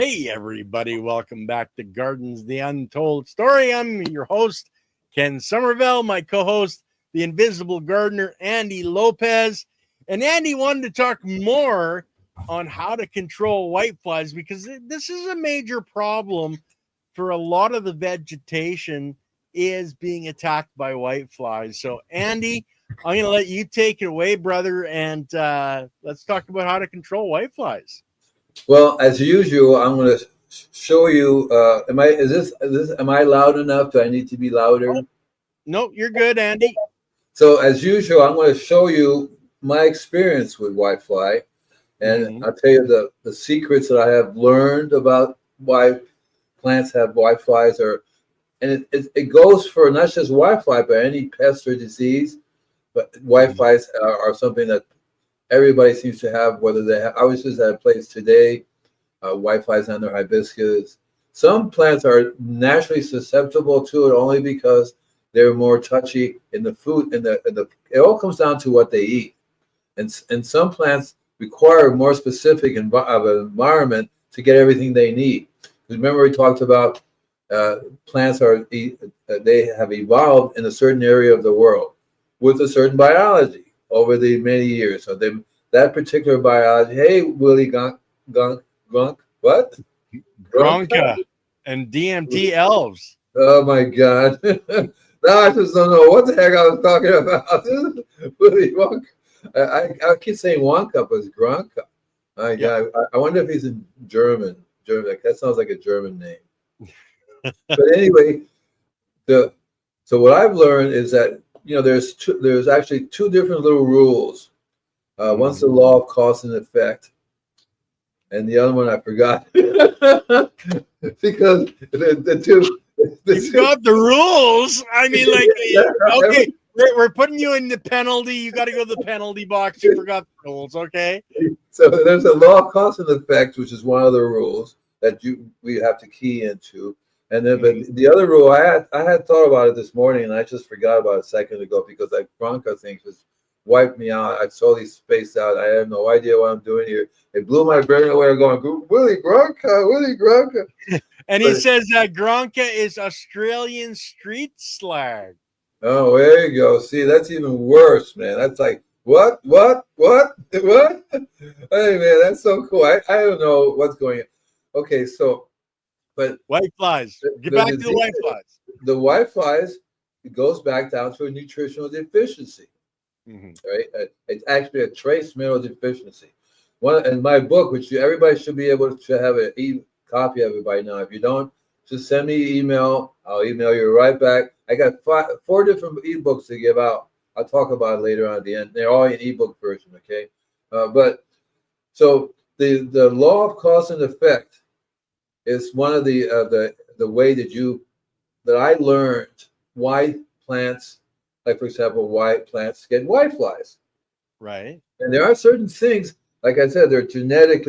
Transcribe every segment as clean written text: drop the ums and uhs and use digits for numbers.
Hey, everybody, welcome back to Gardens, the Untold Story. I'm your host, Ken Somerville, my co host, the Invisible Gardener, Andy Lopez. And Andy wanted to talk more on how to control whiteflies because this is a major problem for a lot of the vegetation is being attacked by whiteflies. So, Andy, I'm going to let you take it away, brother, and let's talk about how to control whiteflies. Well, as usual, I'm going to show you. Am I loud enough? Do I need to be louder? Oh, no, you're good, Andy. So, as usual, I'm going to show you my experience with whitefly, and I'll tell you the secrets that I have learned about why plants have whiteflies, and it goes for not just whitefly, but any pest or disease. But whiteflies are something that everybody seems to have, whether they have. I was just at a place today, whiteflies on their hibiscus. Some plants are naturally susceptible to it only because they're more touchy in the food. It all comes down to what they eat, and some plants require more specific environment to get everything they need. Remember, we talked about plants they have evolved in a certain area of the world with a certain biology over the many years. So that particular biology, hey, Willie Gronk, what? Gronka and DMT elves. Oh my God. Now I just don't know what the heck I was talking about. Willy Wonka. I keep saying Wonka, but it's Gronka. My God. I wonder if he's in German. That sounds like a German name. But anyway, so what I've learned is that there's actually two different little rules. One's the law of cause and effect, and the other one I forgot because the two. You got the rules. I mean, like, okay, we're putting you in the penalty. You got to go to the penalty box. You forgot the rules, okay? So there's a law of cause and effect, which is one of the rules that we have to key into. And then, but the other rule, I had thought about it this morning, and I just forgot about it a second ago because that Bronca thing just wiped me out. I totally spaced out. I have no idea what I'm doing here. It blew my brain away. I'm going, Willy Gronka. And he says that Gronka is Australian street slag. Oh, there you go. See, that's even worse, man. That's like, what? Hey, man, that's so cool. I don't know what's going on. Okay, so. But whiteflies. Get back to the whiteflies. The whiteflies, it goes back down to a nutritional deficiency, right? It's actually a trace mineral deficiency. In my book, which everybody should be able to have an copy of it by now. If you don't, just send me an email. I'll email you right back. I got 4 different ebooks to give out. I'll talk about it later on at the end. They're all in ebook version, okay? But so the law of cause and effect is one of the way that I learned why plants, like for example, why plants get whiteflies. Right. And there are certain things, like I said, they're a genetic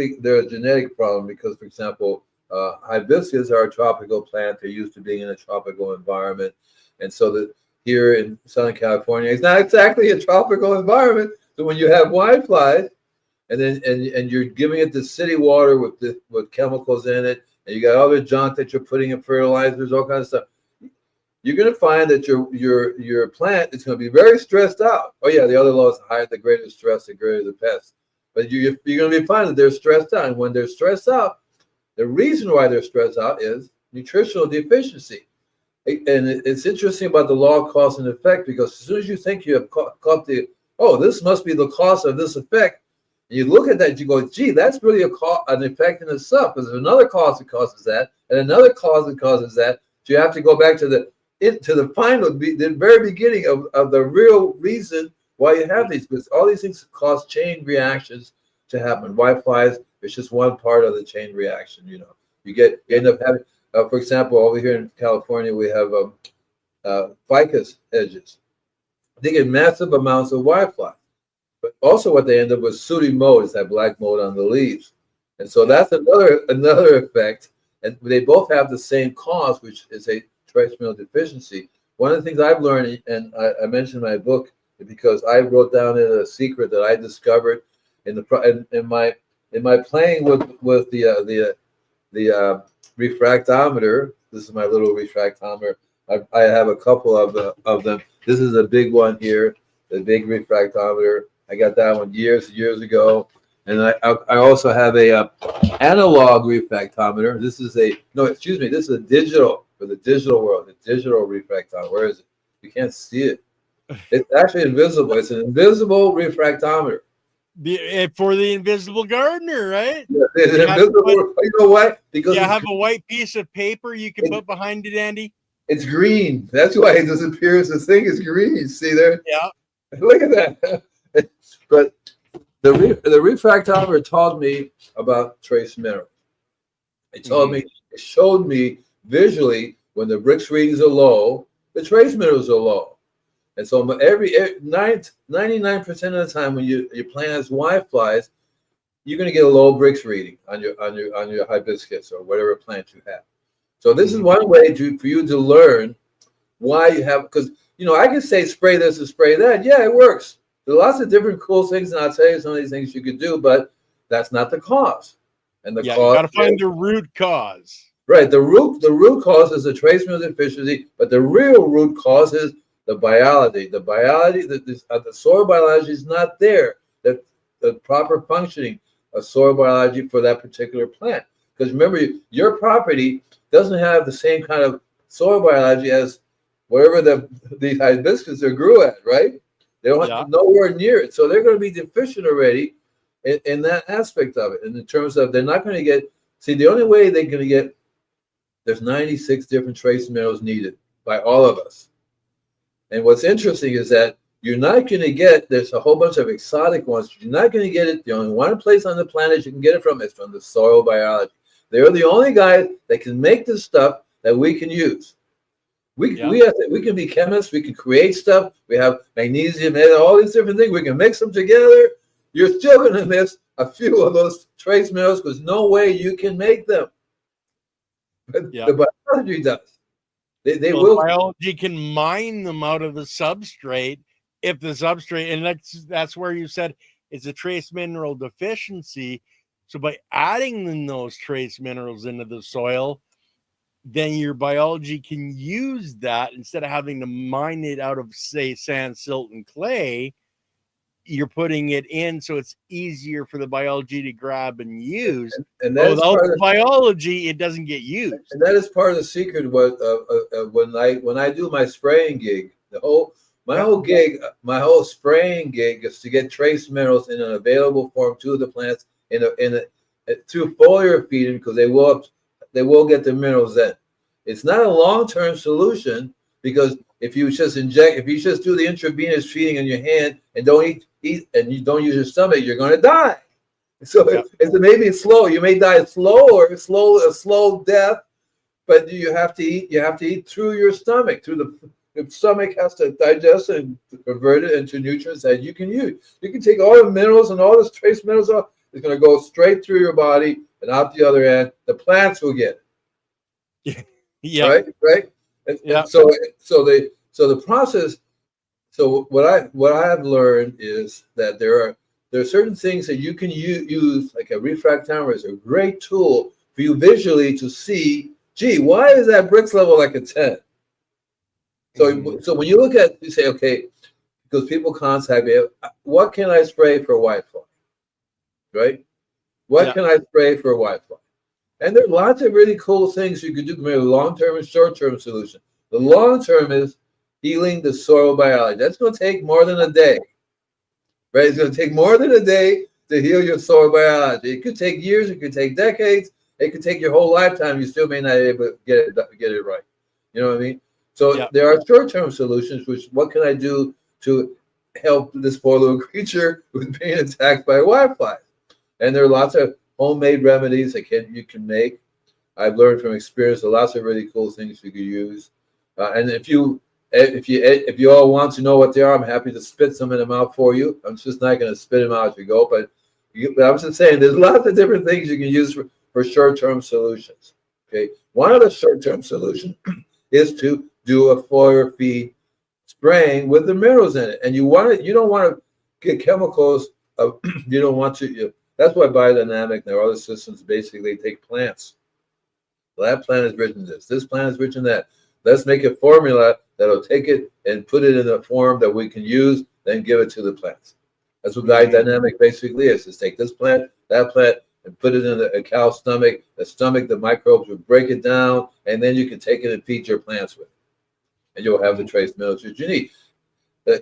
problem because, for example, hibiscus are a tropical plant. They're used to being in a tropical environment, and so that here in Southern California, it's not exactly a tropical environment. So when you have whiteflies, and you're giving it the city water with chemicals in it, and you got other junk that you're putting in fertilizers, all kinds of stuff, you're going to find that your plant is going to be very stressed out. Oh yeah, the other law is higher, the greater stress, the greater the pest. But you're going to be finding that they're stressed out, and when they're stressed out, the reason why they're stressed out is nutritional deficiency. And it's interesting about the law of cause and effect because as soon as you think you have caught this must be the cause of this effect, and you look at that, you go, gee, that's really an effect in itself. Because there's another cause that causes that, and another cause that causes that. So you have to go back to the very beginning of the real reason why you have these. Because all these things cause chain reactions to happen. Whiteflies, it's just one part of the chain reaction. You end up having, for example, over here in California, we have ficus hedges. They get massive amounts of whiteflies. But also what they end up with sooty mold is that black mold on the leaves. And so that's another effect. And they both have the same cause, which is a trace mineral deficiency. One of the things I've learned, and I mentioned in my book, because I wrote down in a secret that I discovered in my playing with the the refractometer. This is my little refractometer. I have a couple of them. This is a big one here, the big refractometer. I got that one years ago, and I also have a analog refractometer. This is a no, excuse me. This is a digital for the digital world. The digital refractometer. Where is it? You can't see it. It's actually invisible. It's an invisible refractometer. For the invisible gardener, right? Yeah, it's invisible. You know what? Because you have a white piece of paper you can put behind it, Andy. It's green. That's why it disappears. This thing is green. See there? Yeah. Look at that. But the refractometer taught me about trace minerals. It told me, it showed me visually when the Brix readings are low, the trace minerals are low. And so 99% of the time when your plant has whiteflies, you're going to get a low Brix reading on your hibiscus or whatever plant you have. So this is one way for you to learn why you have, because I can say spray this and spray that. Yeah, it works. There are lots of different cool things, and I'll tell you some of these things you could do, but that's not the cause. And the cause, you got to find the root cause. Right. The root cause is the trace mineral deficiency, but the real root cause is the biology. The biology, the soil biology is not there. The proper functioning of soil biology for that particular plant. Because remember, your property doesn't have the same kind of soil biology as wherever the hibiscus are grew at, right? They don't have nowhere near it. So they're going to be deficient already in that aspect of it. And in terms of they're not going to get, the only way they're going to get, there's 96 different trace minerals needed by all of us. And what's interesting is that you're not going to get, there's a whole bunch of exotic ones. You're not going to get it. The only one place on the planet you can get it from is from the soil biology. They're the only guys that can make this stuff that we can use. We can be chemists. We can create stuff. We have magnesium and all these different things. We can mix them together. You're still going to miss a few of those trace minerals because no way you can make them. But the biology does. They will. Biology can mine them out of the substrate if the substrate, and that's where you said it's a trace mineral deficiency. So by adding those trace minerals into the soil, then your biology can use that instead of having to mine it out of, say, sand, silt, and clay. You're putting it in so it's easier for the biology to grab and use. And without the biology, it doesn't get used. And that is part of the secret. When I do my spraying gig, my whole spraying gig is to get trace minerals in an available form to the plants through foliar feeding, because they will get the minerals in. It's not a long-term solution, because if you just do the intravenous feeding in your hand and don't eat and you don't use your stomach, you're going to die. So maybe it's slow. You may die a slow death, but you have to eat. You have to eat through your stomach. The stomach has to digest and convert it into nutrients that you can use. You can take all the minerals and all those trace minerals off. It's going to go straight through your body and out the other end. The plants will get it. Right. And so the process. So what I have learned is that there are certain things that you can use, like a refractometer is a great tool for you visually to see. Gee, why is that Brix level like a 10? So when you look at, you say, okay, because people contact me, what can I spray for whitefly? Right? What can I spray for whitefly? And there are lots of really cool things you can do, maybe long-term and short-term solution. The long-term is healing the soil biology. That's going to take more than a day, right? It's going to take more than a day to heal your soil biology. It could take years. It could take decades. It could take your whole lifetime. You still may not be able to get it right. You know what I mean? So there are short-term solutions, which what can I do to help this poor little creature who's being attacked by whiteflies? And there are lots of homemade remedies that you can make. I've learned from experience lots of really cool things you can use. And if you all want to know what they are, I'm happy to spit some of them out for you. I'm just not going to spit them out as we go, but I'm just saying there's lots of different things you can use for short-term solutions. Okay, one of the short-term solutions is to do a foliar feed spraying with the minerals in it, and you don't want to get chemicals. You don't want to. That's why biodynamic and other systems basically take plants Well, that plant is rich in this. This plant is rich in that. Let's make a formula that'll take it and put it in a form that we can use, then give it to the plants. That's what biodynamic basically is. Is take this plant, that plant, and put it in a cow's stomach. The stomach, the microbes will break it down, and then you can take it and feed your plants with, and you'll have the trace minerals that you need.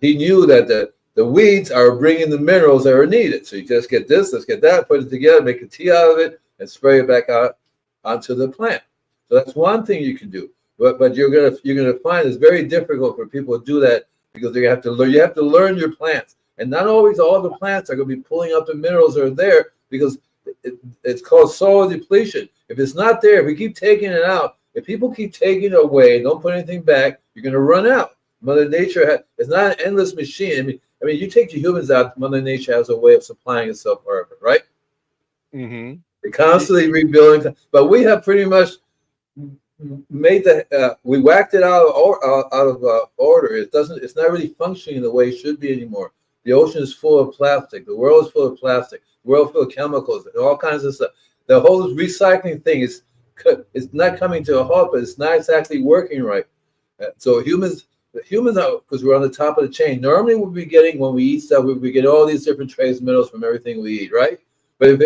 He knew that the weeds are bringing the minerals that are needed. So you just get this, let's get that, put it together, make a tea out of it, and spray it back out onto the plant. So that's one thing you can do. But you're gonna find it's very difficult for people to do that because you have to learn your plants. And not always all the plants are going to be pulling up the minerals that are there because it's called soil depletion. If it's not there, if we keep taking it out, if people keep taking it away, don't put anything back, you're going to run out. Mother Nature it's not an endless machine. I mean, you take the humans out, Mother Nature has a way of supplying itself forever, right? Mm-hmm. They're constantly rebuilding, but we have pretty much made we whacked it out of order. It's not really functioning the way it should be anymore. The ocean is full of plastic. The world is full of plastic. The world is full of chemicals and all kinds of stuff. The whole recycling thing is not coming to a halt, but it's not exactly working right. So humans are, because we're on the top of the chain. Normally, we'll be getting, when we eat stuff, we get all these different trace minerals from everything we eat, right? But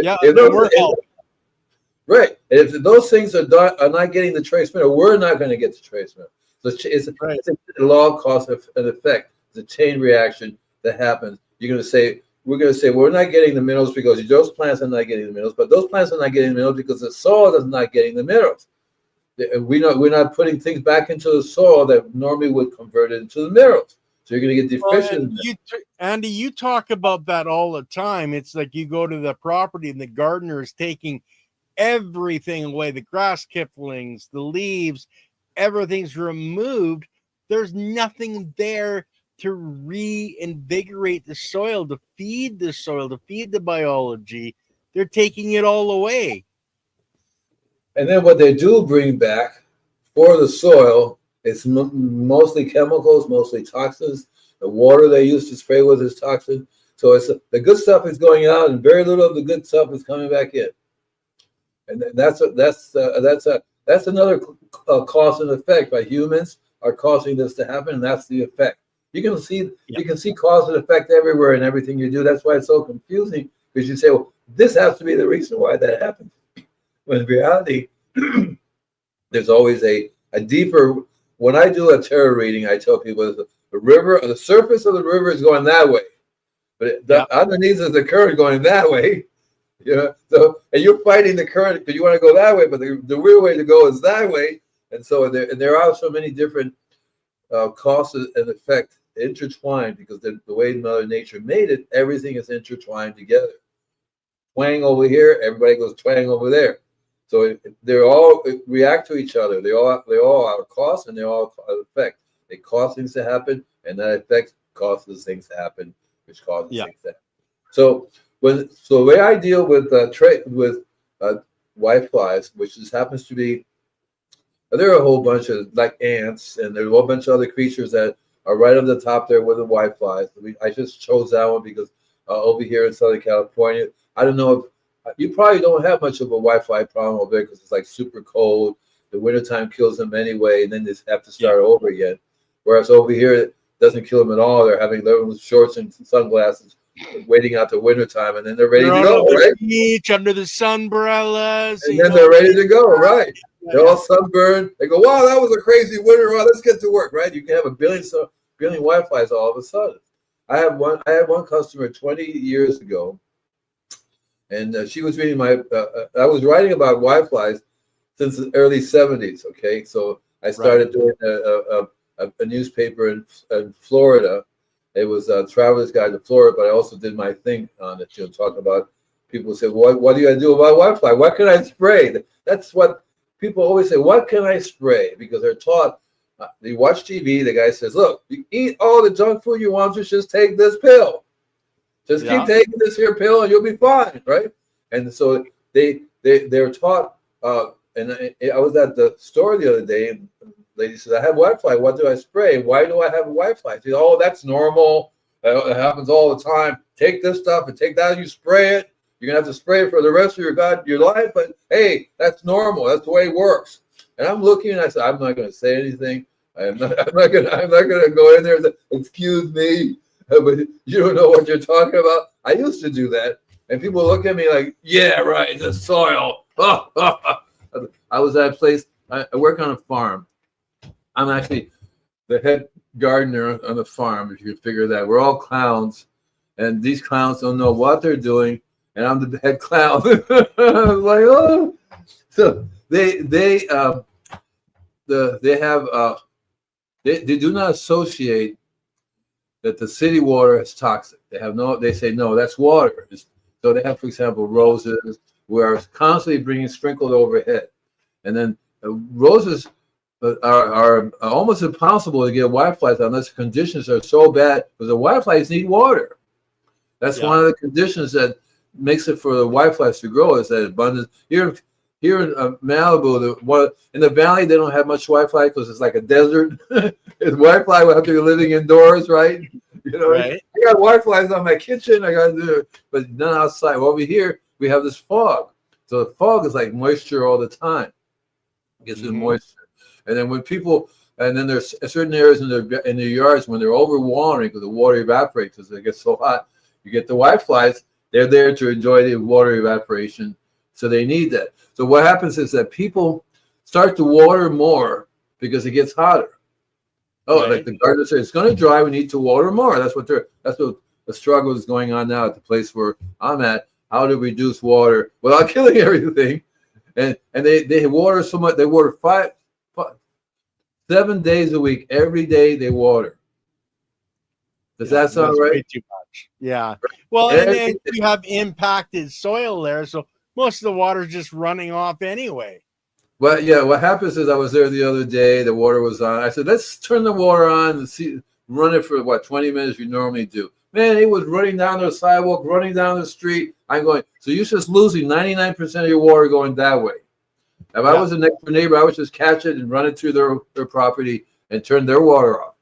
right, if those things are not getting the trace mineral, we're not going to get the trace mineral. So it's a law of cause and effect. It's a chain reaction that happens. We're going to say we're not getting the minerals because those plants are not getting the minerals, but those plants are not getting the minerals because the soil is not getting the minerals. We're not putting things back into the soil that normally would convert it into the minerals. So you're going to get deficient. Andy, you talk about that all the time. It's like you go to the property and the gardener is taking everything away, the grass clippings, the leaves, everything's removed. There's nothing there to reinvigorate the soil, to feed the biology. They're taking it all away. And then what they do bring back for the soil is mostly chemicals, mostly toxins. The water they used to spray with is toxin. So the good stuff is going out, and very little of the good stuff is coming back in. And that's another cause and effect. By humans are causing this to happen, and that's the effect. You can see cause and effect everywhere in everything you do. That's why it's so confusing, because you say, well, this has to be the reason why that happened. When in reality, there's always a deeper. When I do a tarot reading, I tell people the surface of the river is going that way, but underneath is the current going that way. So and you're fighting the current because you want to go that way, but the real way to go is that way. And so there are so many different causes and effect intertwined, because the way Mother Nature made it, everything is intertwined together. Twang over here, everybody goes twang over there. So they all react to each other. They all are cause and they all effect. They cause things to happen, and that effect causes things to happen, which causes things to happen. So the way I deal with whiteflies, which just happens to be, there are a whole bunch of like ants, and there's a whole bunch of other creatures that are right on the top there with the whiteflies. I just chose that one because over here in Southern California, I don't know if you probably don't have much of a whitefly problem over there because it's like super cold. The wintertime kills them anyway, and then they have to start over again. Whereas over here, it doesn't kill them at all. They're having little shorts and sunglasses, waiting out the wintertime, and then they're ready to go, right? Beach, under the sunbrellas. And then they're ready to go, right? They're all sunburned. They go, wow, that was a crazy winter. Well, let's get to work, right? You can have a billion whiteflies all of a sudden. I had one customer 20 years ago, and she was reading I was writing about whiteflies since the early 70s, okay? So I started doing a newspaper in Florida. It was a Traveler's Guide to Florida, but I also did my thing on it, talk about, people say, what do you do about whitefly? What can I spray? That's what people always say, what can I spray? Because they're taught, they watch TV, the guy says, look, you eat all the junk food you want to, just take this pill. Just keep taking this here pill and you'll be fine, right? And so they're taught, and I was at the store the other day, and the lady said, I have whitefly, what do I spray? Why do I have a whitefly? She said, oh, that's normal. It happens all the time. Take this stuff and take that, and you spray it, You're gonna have to spray it for the rest of your life. But hey, that's normal. That's the way it works. And I'm looking, and I said, I'm not gonna say anything. I'm not gonna go in there and say, excuse me, but you don't know what you're talking about. I used to do that, and people look at me like, yeah, right, the soil. I was at a place. I work on a farm. I'm actually the head gardener on the farm. If you can figure that, we're all clowns, and these clowns don't know what they're doing, and I'm the head clown. I was like, oh, so they do not associate that the city water is toxic. They say no, that's water. So they have, for example, roses where it's constantly being sprinkled overhead, and then roses are almost impossible to get whiteflies unless the conditions are so bad, because the whiteflies need water. That's one of the conditions that makes it for the whiteflies to grow, is that abundance. Here in Malibu, in the valley, they don't have much whitefly because it's like a desert. Whitefly will have to be living indoors, right? You know, right. I got whiteflies on my kitchen. I got to do it, but none outside. Well, over here, we have this fog. So the fog is like moisture all the time. It gets in moisture. And then and then there's certain areas in their yards when they're overwatering because the water evaporates because it gets so hot. You get the whiteflies. They're there to enjoy the water evaporation. So they need that. So what happens is that people start to water more because it gets hotter. Oh, right. Like the gardener said, it's going to dry. We need to water more. That's what the struggle is going on now at the place where I'm at. How to reduce water without killing everything. And they water so much. They water 7 days a week. Every day they water. Does that sound right? Way too much. Yeah. Well, and then you have impacted soil there, so most of the water is just running off anyway. Well, yeah. What happens is I was there the other day. The water was on. I said, let's turn the water on and run it for 20 minutes you normally do. Man, it was running down the sidewalk, running down the street. I'm going, so you're just losing 99% of your water going that way. If I was a next door neighbor, I would just catch it and run it through their property and turn their water off.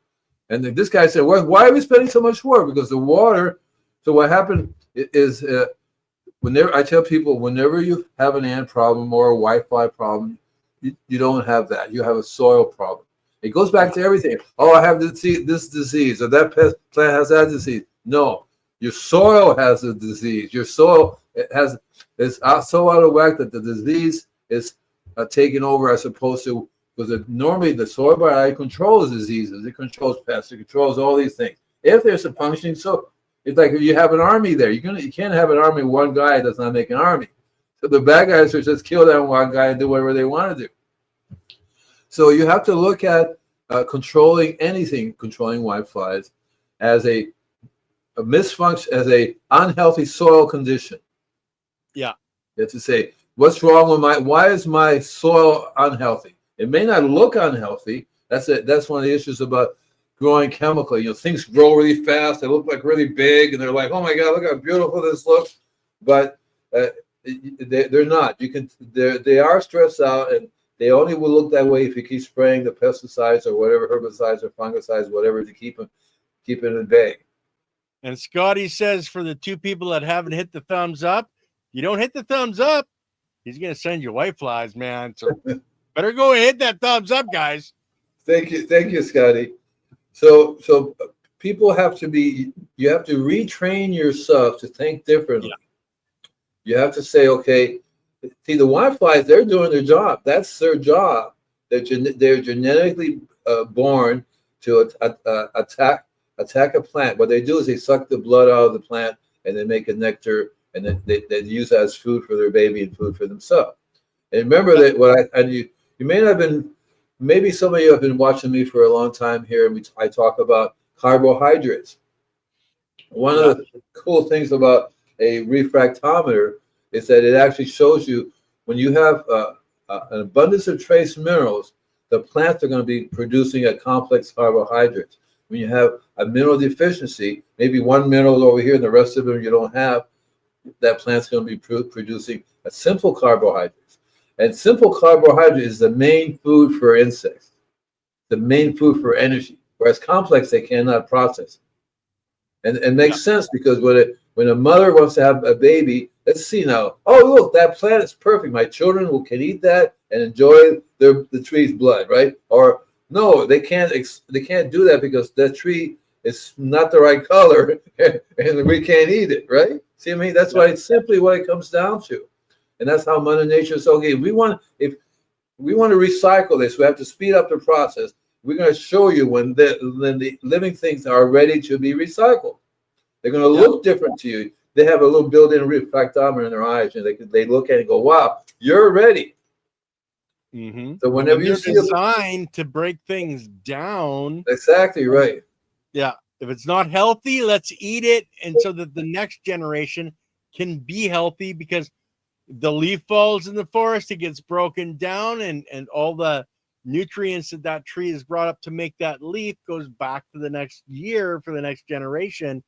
And then this guy said, well, why are we spending so much water? Because the water, so what happened is I tell people, whenever you have an ant problem or a whitefly problem, you don't have that. You have a soil problem. It goes back to everything. Oh, I have this disease, or that plant has that disease. No, your soil has a disease. Your soil is so out of whack that the disease is taken over as opposed to, because normally the soil biology controls diseases. It controls pests. It controls all these things. If there's a functioning soil, it's like if you have an army there. You can't have an army. One guy does not make an army. So the bad guys are just kill that one guy and do whatever they want to do. So you have to look at controlling whiteflies as a misfunction, as a unhealthy soil condition. Yeah. You have to say, what's wrong with why is my soil unhealthy? It may not look unhealthy. That's one of the issues about growing chemically. Things grow really fast. They look like really big, and they're like, oh my God, look how beautiful this looks. But they're not. They are stressed out, and they only will look that way if you keep spraying the pesticides or whatever, herbicides or fungicides, whatever, to keep it in bay. And Scotty says, for the two people that haven't hit the thumbs up, you don't hit the thumbs up, he's going to send you whiteflies, man. So better go and hit that thumbs up, guys. Thank you, Scotty. So people you have to retrain yourself to think differently. Yeah. You have to say, okay, see, the whiteflies, they're doing their job. That's their job. They're genetically born to attack a plant. What they do is they suck the blood out of the plant and they make a nectar, and then they use that as food for their baby and food for themselves. And remember that you may not have been, maybe some of you have been watching me for a long time here, and I talk about carbohydrates. One of the cool things about a refractometer is that it actually shows you when you have an abundance of trace minerals, the plants are going to be producing a complex carbohydrates. When you have a mineral deficiency, maybe one mineral over here and the rest of them you don't have, that plant's going to be producing a simple carbohydrates. And simple carbohydrate is the main food for insects, the main food for energy, whereas complex they cannot process. And it makes sense because when a mother wants to have a baby, Let's see now. Oh, look, that plant is perfect. My children can eat that and enjoy the tree's blood, right? Or no, they can't. They can't do that because that tree is not the right color, and we can't eat it, right? See what I mean? That's why it's simply what it comes down to, and that's how Mother Nature is. Okay, if we want to recycle this, we have to speed up the process. We're going to show you when the living things are ready to be recycled. They're going to look different to you. They have a little built-in reflectometer in their eyes, and they look at it and go, "Wow, you're ready." Mm-hmm. So whenever you see designed to break things down, exactly right. Yeah, if it's not healthy, let's eat it, and so that the next generation can be healthy. Because the leaf falls in the forest, it gets broken down, and all the nutrients that tree is brought up to make that leaf goes back to the next year for the next generation.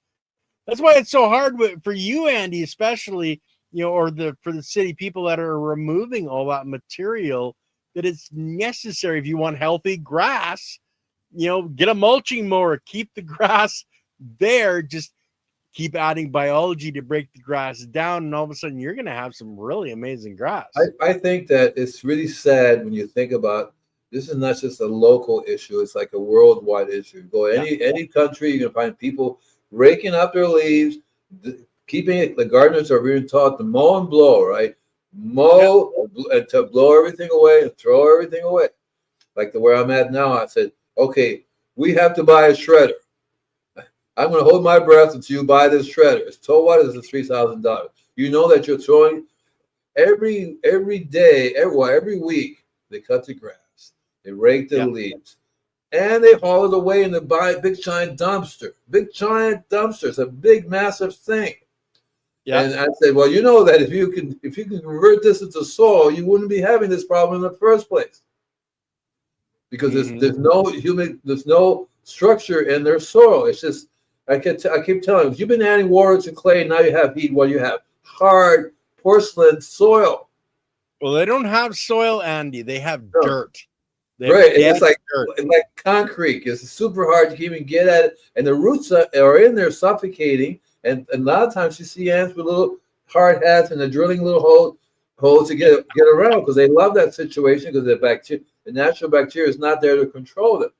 That's why it's so hard for you, Andy, especially, or for the city people that are removing all that material, that it's necessary if you want healthy grass. Get a mulching mower, keep the grass there, just keep adding biology to break the grass down, and all of a sudden you're going to have some really amazing grass. I think that it's really sad when you think about this is not just a local issue, it's like a worldwide issue. Go any country, you can find people raking up their leaves, keeping it. The gardeners are being taught to mow and blow, right? Mow and to blow everything away and throw everything away. Like where I'm at now, I said, okay, we have to buy a shredder. I'm going to hold my breath until you buy this shredder. So what is it? $3,000. You know that you're throwing every day, every week. They cut the grass, they rake the leaves, and they haul it away in the big giant dumpster. Big giant dumpster. It's a big, massive thing. Yeah. And I said, well, you know that if you can convert this into soil, you wouldn't be having this problem in the first place. Because there's no structure in their soil. It's just I keep telling you, if you've been adding water to clay, now you have heat. Well, you have hard porcelain soil. Well, they don't have soil, Andy. They have dirt. Right, and it's like concrete. It's super hard to even get at it, and the roots are in there suffocating. And a lot of times you see ants with little hard hats and they're drilling little holes to get around because they love that situation because the natural bacteria is not there to control them.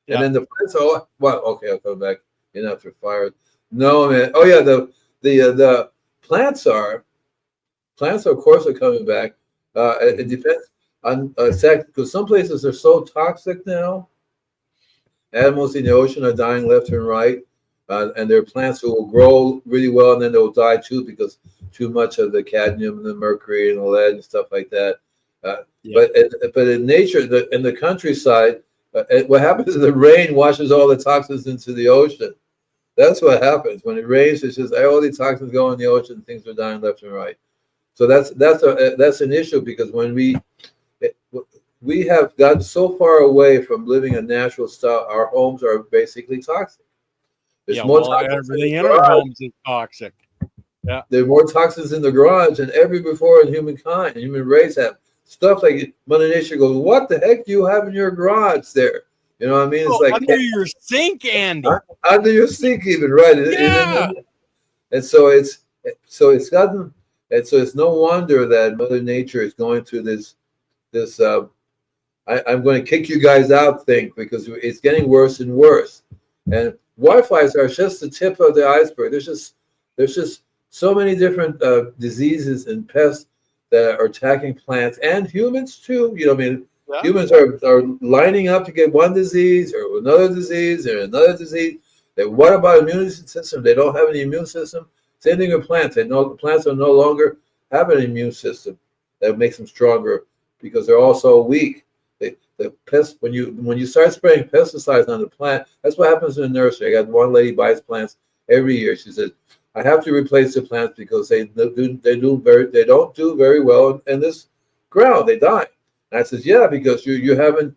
Yeah. And then the plants are okay, I'll come back in after fire. No, man. Oh yeah, the plants of course are coming back. It depends on because some places are so toxic now. Animals in the ocean are dying left and right, and there are plants who will grow really well and then they'll die too because too much of the cadmium and the mercury and the lead and stuff like that. But in nature, in the countryside, what happens is the rain washes all the toxins into the ocean. That's what happens when it rains. It's just all the toxins go in the ocean. Things are dying left and right. So that's an issue because when we have gotten so far away from living a natural style, our homes are basically toxic. There's more toxins everything in our homes is toxic. Yeah, there are more toxins in the garage than ever before in humankind. Human race have stuff like Mother Nature goes, what the heck do you have in your garage there? You know what I mean? It's like under your sink, Andy. Under your sink, even right? Yeah. And so it's gotten, and so it's no wonder that Mother Nature is going through this. I'm going to kick you guys out thing because it's getting worse and worse. And whiteflies are just the tip of the iceberg. There's just so many different diseases and pests that are attacking plants and humans too. You know, I mean, humans are lining up to get one disease or another disease or another disease. What about immune system? They don't have any immune system. Same thing with plants. Plants are no longer have an immune system that makes them stronger because they're all so weak. The pest when you start spraying pesticides on the plant, that's what happens in the nursery. I got one lady buys plants every year. She says, I have to replace the plants because they don't do very well in this ground. They die. And I says, yeah, because you haven't.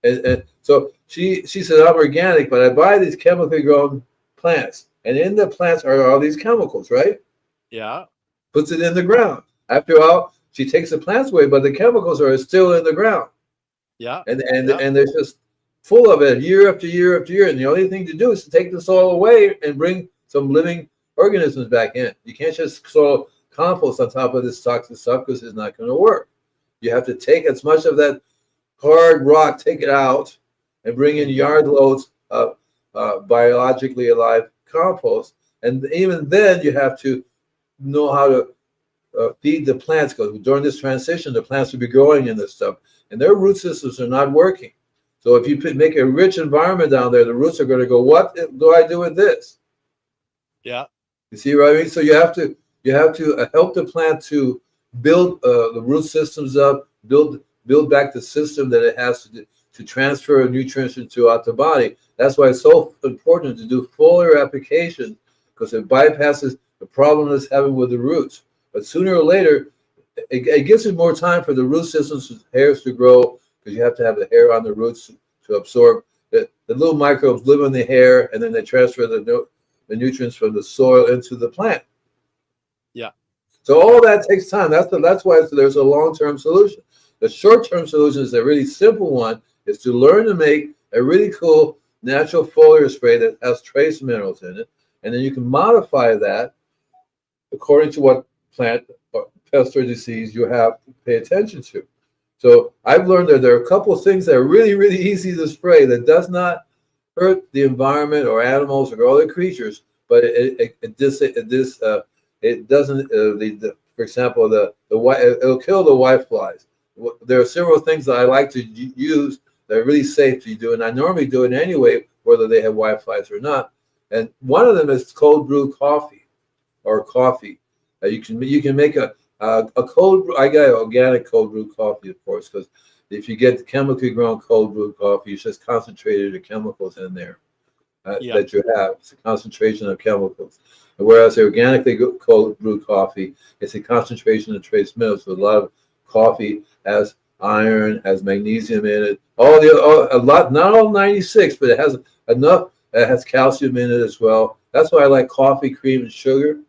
And so she said, I'm organic, but I buy these chemically grown plants, and in the plants are all these chemicals, right? Yeah. Puts it in the ground. After a while, she takes the plants away, but the chemicals are still in the ground. Yeah. And they're just full of it year after year after year. And the only thing to do is to take the soil away and bring some living organisms back in. You can't just compost on top of this toxic stuff because it's not going to work. You have to take as much of that hard rock, take it out, and bring in yard loads of biologically alive compost. And even then, you have to know how to feed the plants, because during this transition, the plants will be growing in this stuff, and their root systems are not working. So if you make a rich environment down there, the roots are going to go, what do I do with this? Yeah. You see what I mean? So you have to help the plant to build the root systems up, build back the system that it has to transfer nutrients throughout the body. That's why it's so important to do foliar application, because it bypasses the problem it's having with the roots. But sooner or later, it gives it more time for the root systems, hairs to grow, because you have to have the hair on the roots to absorb. The little microbes live in the hair, and then they transfer the nutrients from the soil into the plant. Yeah. So all that takes time. That's why there's a long-term solution. The short-term solution is a really simple one, is to learn to make a really cool natural foliar spray that has trace minerals in it, and then you can modify that according to what plant or pest or disease you have to pay attention to. So I've learned that there are a couple of things that are really, really easy to spray that does not hurt the environment or animals or other creatures, but it doesn't. For example, it'll kill the whiteflies. There are several things that I like to use that are really safe to do, and I normally do it anyway, whether they have whiteflies or not. And one of them is cold brew coffee, or coffee. You can make a cold. I got organic cold brew coffee, of course, because if you get chemically grown cold brew coffee, it's just concentrated the chemicals in there that you have. It's a concentration of chemicals. And whereas the organically cold brew coffee, it's a concentration of trace minerals. So a lot of coffee has iron, has magnesium in it. A lot, not all 96, but it has enough. It has calcium in it as well. That's why I like coffee, cream, and sugar.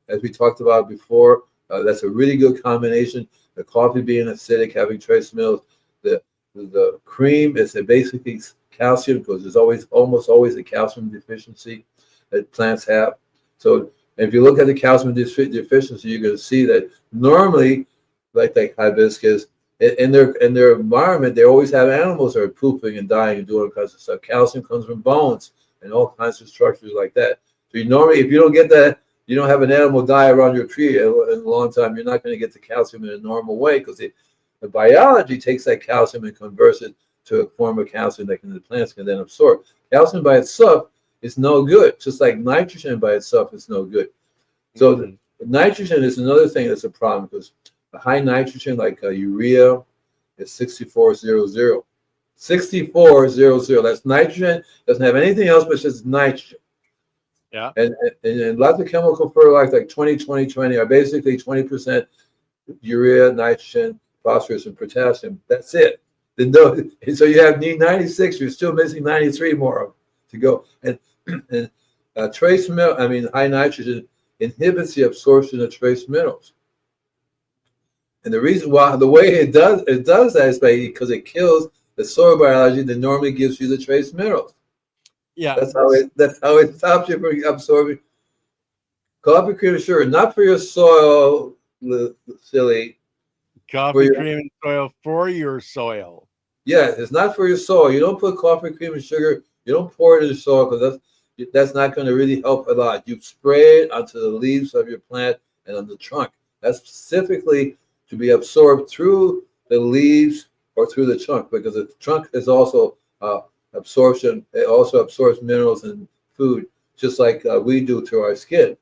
As we talked about before, that's a really good combination. The coffee being acidic, having trace minerals. The cream is basically calcium, because there's almost always a calcium deficiency that plants have. So if you look at the calcium deficiency, you're going to see that normally, like hibiscus, in their environment, they always have animals that are pooping and dying and doing all kinds of stuff. Calcium comes from bones and all kinds of structures like that. So normally, if you don't get that, you don't have an animal die around your tree in a long time, you're not going to get the calcium in a normal way, because the biology takes that calcium and converts it to a form of calcium that the plants can then absorb. Calcium by itself is no good, just like nitrogen by itself is no good. So the nitrogen is another thing that's a problem, because the high nitrogen, like urea, is 6400. 6400. That's nitrogen. Doesn't have anything else but just nitrogen. Yeah. And lots of chemical fertilizers like 20 are basically 20% urea, nitrogen, phosphorus, and potassium. That's it. So you need 96. You're still missing 93 more of them to go. And trace mineral, high nitrogen inhibits the absorption of trace minerals. And the reason why, the way it does that is because it kills the soil biology that normally gives you the trace minerals. Yeah, that's how it stops you from absorbing coffee, cream, and sugar. Not for your soil, silly. Coffee, cream, and soil for your soil. Yeah, it's not for your soil. You don't put coffee, cream, and sugar. You don't pour it in the soil, because that's not going to really help a lot. You spray it onto the leaves of your plant and on the trunk. That's specifically to be absorbed through the leaves or through the trunk, because the trunk is also absorption. It also absorbs minerals and food, just like we do through our skin.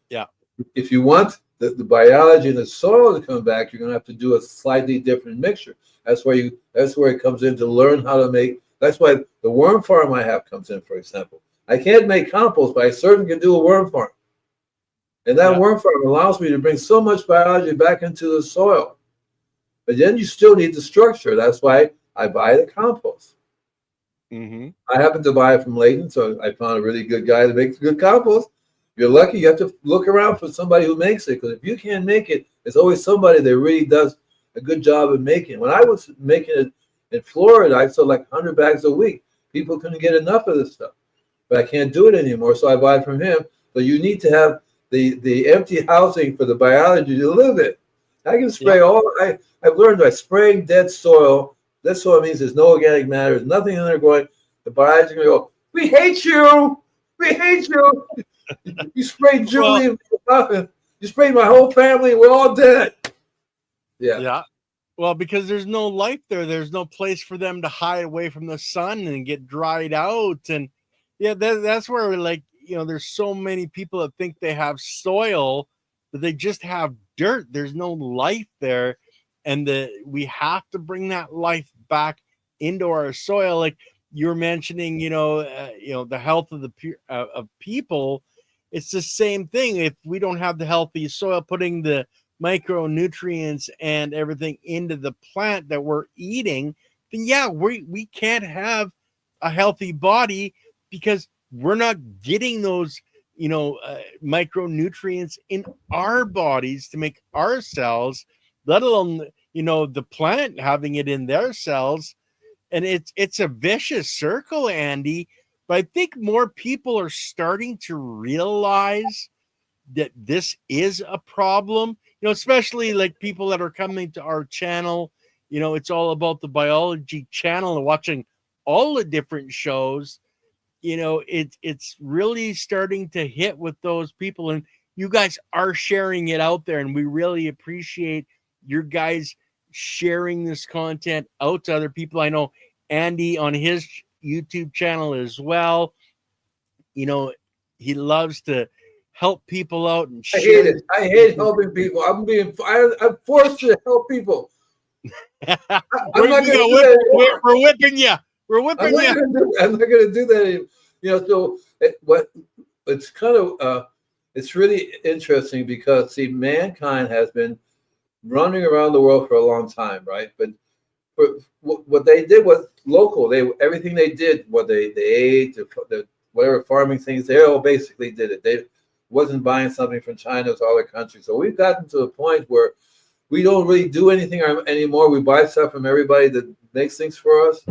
Yeah. If you want the biology in the soil to come back, you're going to have to do a slightly different mixture. That's where it comes in, to learn how to make. That's why the worm farm I have comes in, for example. I can't make compost, but I certainly can do a worm farm. And that worm farm allows me to bring so much biology back into the soil. But then you still need the structure. That's why I buy the compost. Mm-hmm. I happen to buy it from Layton, so I found a really good guy that makes good compost. You're lucky. You have to look around for somebody who makes it, because if you can't make it, there's always somebody that really does a good job of making it. When I was making it in Florida, I sold like 100 bags a week. People couldn't get enough of this stuff. But I can't do it anymore, so I buy it from him. So you need to have the empty housing for the biology to live in. I can spray Yeah. all. I've learned by spraying dead soil. Dead soil means there's no organic matter. There's nothing in there growing. The biology can go. We hate you. We hate you. You sprayed Well, Julie. You sprayed my whole family. We're all dead. Yeah. yeah. Well, because there's no life there. There's no place for them to hide away from the sun and get dried out. And yeah, that's where like, there's so many people that think they have soil, but they just have dirt. There's no life there. And we have to bring that life back into our soil. Like you're mentioning, the health of of people. It's the same thing. If we don't have the healthy soil, putting the micronutrients and everything into the plant that we're eating, then yeah, we can't have a healthy body because we're not getting those micronutrients in our bodies to make our cells, let alone the plant having it in their cells. And it's a vicious circle, Andy. But I think more people are starting to realize that this is a problem, especially like people that are coming to our channel. It's all about the biology channel and watching all the different shows. It's really starting to hit with those people, and you guys are sharing it out there, and we really appreciate your guys sharing this content out to other people. I know Andy on his YouTube channel as well, he loves to help people out and I hate share. it. I hate helping people. I'm forced to help people. I'm not going to do that anymore. We're whipping you. We're whipping you. I'm not going to do that anymore. So it's kind of it's really interesting because see, mankind has been running around the world for a long time, right? But what they did was local. Everything they did, what they ate, whatever farming things, they all basically did it. They wasn't buying something from China or other countries. So we've gotten to a point where we don't really do anything anymore. We buy stuff from everybody that makes things for us.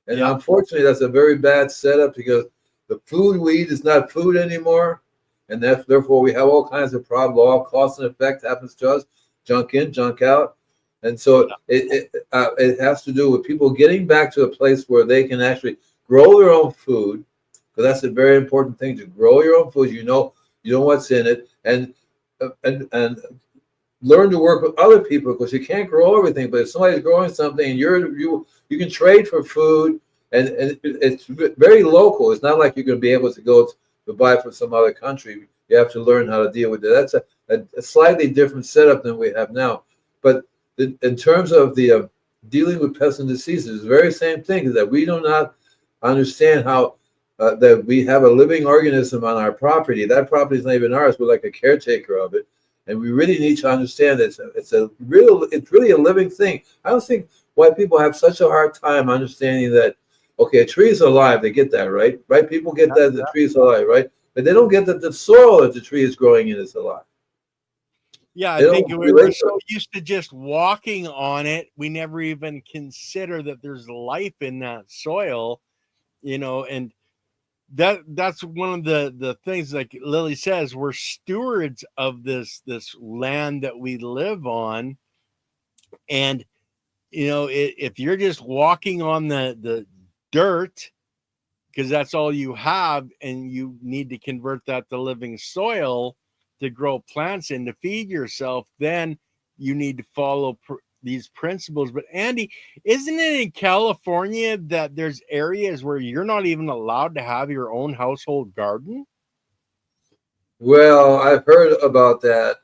And unfortunately, that's a very bad setup because the food we eat is not food anymore. And therefore, we have all kinds of problems. Law of cause and effect happens to us, junk in, junk out. And so it has to do with people getting back to a place where they can actually grow their own food, because that's a very important thing, to grow your own food. You know what's in it, and learn to work with other people, because you can't grow everything. But if somebody's growing something and you can trade for food, and it's very local. It's not like you're going to be able to go to buy from some other country. You have to learn how to deal with it. That's a slightly different setup than we have now. But in terms of the dealing with pests and diseases, the very same thing is that we do not understand how that we have a living organism on our property. That property is not even ours. We're like a caretaker of it, and we really need to understand that it's really a living thing. I don't think why people have such a hard time understanding that. Okay, a tree is alive. They get that, right? Right? People get that the tree is alive, right? But they don't get that the soil that the tree is growing in is alive. Yeah, I think we were so used to just walking on it, we never even consider that there's life in that soil, and that's one of the things, like Lily says, we're stewards of this land that we live on. And if you're just walking on the dirt because that's all you have, and you need to convert that to living soil to grow plants and to feed yourself, then you need to follow these principles. But Andy, isn't it in California that there's areas where you're not even allowed to have your own household garden? Well, I've heard about that,